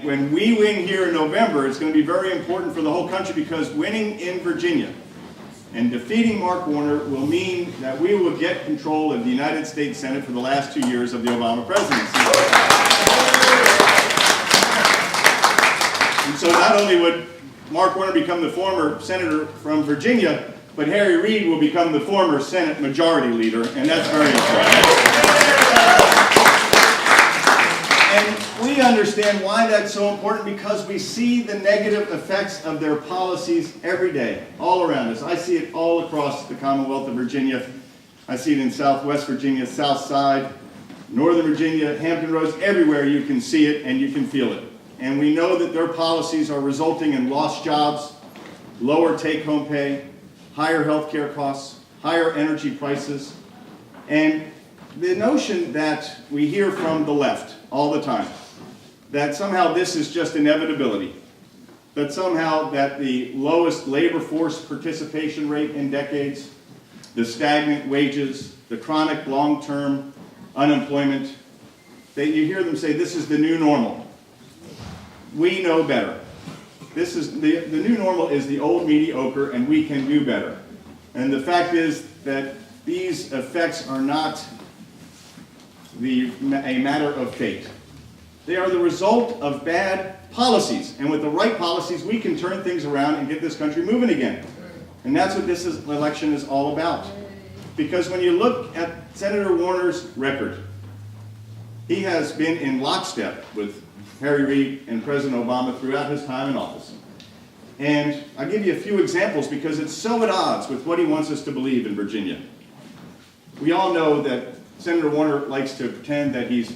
When we win here in November, it's going to be very important for the whole country, because winning in Virginia and defeating Mark Warner will mean that we will get control of the United States Senate for the last 2 years of the Obama presidency. And so not only would Mark Warner become the former senator from Virginia, but Harry Reid will become the former Senate Majority Leader, and that's very important. And we understand why that's so important, because we see the negative effects of their policies every day, all around us. I see it all across the Commonwealth of Virginia. I see it in Southwest Virginia, South Side, Northern Virginia, Hampton Roads, everywhere you can see it and you can feel it. And we know that their policies are resulting in lost jobs, lower take-home pay, higher health care costs, higher energy prices, and the notion that we hear from the left all the time, that somehow this is just inevitability, that somehow that the lowest labor force participation rate in decades, the stagnant wages, the chronic long-term unemployment, that you hear them say this is the new normal. We know better. This is the new normal is the old mediocre, and we can do better. And the fact is that these effects are not a matter of fate. They are the result of bad policies. And with the right policies, we can turn things around and get this country moving again. And that's what this election is all about. Because when you look at Senator Warner's record, he has been in lockstep with Harry Reid and President Obama throughout his time in office. And I'll give you a few examples because it's so at odds with what he wants us to believe in Virginia. We all know that Senator Warner likes to pretend that he's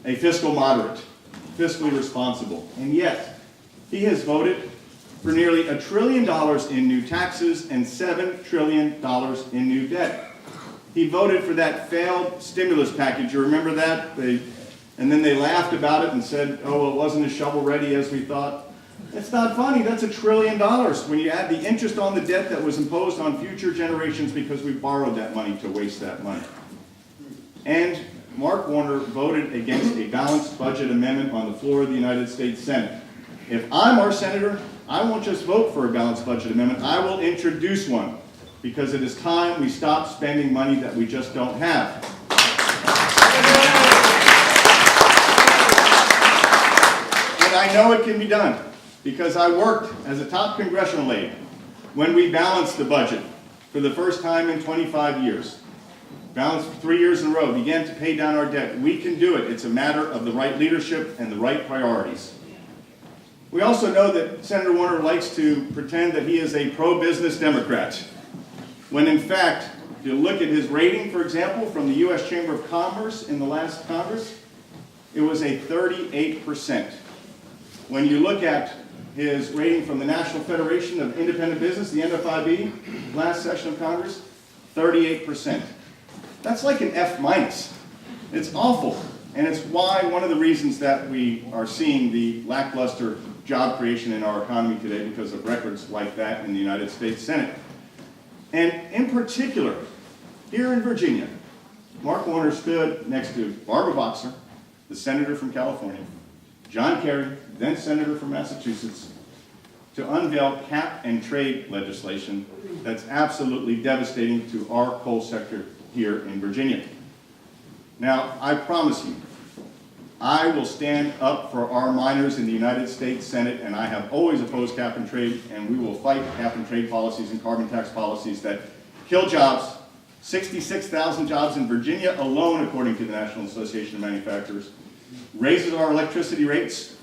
a fiscal moderate, fiscally responsible, and yet he has voted for nearly $1 trillion in new taxes and $7 trillion in new debt. He voted for that failed stimulus package. You remember that? And then they laughed about it and said, oh, well, it wasn't as shovel-ready as we thought. It's not funny. That's $1 trillion when you add the interest on the debt that was imposed on future generations because we borrowed that money to waste that money. And Mark Warner voted against a balanced budget amendment on the floor of the United States Senate. If I'm our senator, I won't just vote for a balanced budget amendment. I will introduce one, because it is time we stop spending money that we just don't have. And I know it can be done, because I worked as a top congressional aide when we balanced the budget for the first time in 25 years. Balanced for 3 years in a row, began to pay down our debt. We can do it. It's a matter of the right leadership and the right priorities. We also know that Senator Warner likes to pretend that he is a pro-business Democrat, when in fact, if you look at his rating, for example, from the U.S. Chamber of Commerce in the last Congress, it was a 38%. When you look at his rating from the National Federation of Independent Business, the NFIB, last session of Congress, 38%. That's like an F-. It's awful. And it's why one of the reasons that we are seeing the lackluster job creation in our economy today, because of records like that in the United States Senate. And in particular, here in Virginia, Mark Warner stood next to Barbara Boxer, the senator from California, John Kerry, then senator from Massachusetts, to unveil cap and trade legislation that's absolutely devastating to our coal sector here in Virginia. Now, I promise you, I will stand up for our miners in the United States Senate, and I have always opposed cap and trade, and we will fight cap and trade policies and carbon tax policies that kill jobs. 66,000 jobs in Virginia alone, according to the National Association of Manufacturers, raises our electricity rates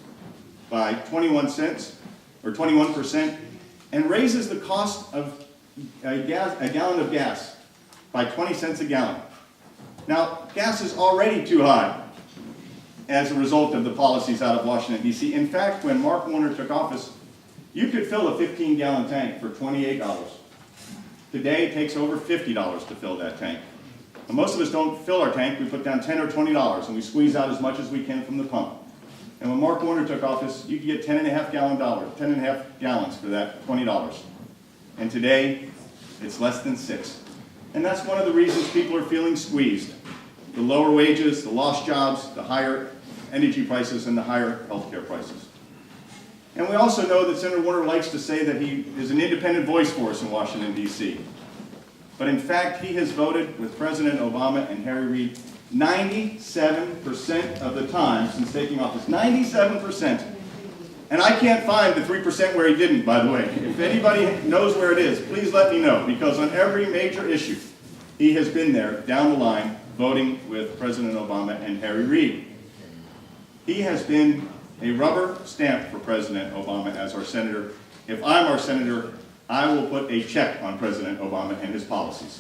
by 21 cents, or 21%, and raises the cost of a gallon of gas by 20 cents a gallon. Now, gas is already too high as a result of the policies out of Washington, D.C. In fact, when Mark Warner took office, you could fill a 15-gallon tank for $28. Today, it takes over $50 to fill that tank. And most of us don't fill our tank. We put down $10 or $20, and we squeeze out as much as we can from the pump. And when Mark Warner took office, you could get 10.5 gallons for that $20. And today, it's less than 6. And that's one of the reasons people are feeling squeezed. The lower wages, the lost jobs, the higher energy prices, and the higher health care prices. And we also know that Senator Warner likes to say that he is an independent voice for us in Washington, D.C. But in fact, he has voted with President Obama and Harry Reid 97% of the time since taking office. 97%. And I can't find the 3% where he didn't, by the way. If anybody knows where it is, please let me know, because on every major issue, he has been there, down the line, voting with President Obama and Harry Reid. He has been a rubber stamp for President Obama as our senator. If I'm our senator, I will put a check on President Obama and his policies.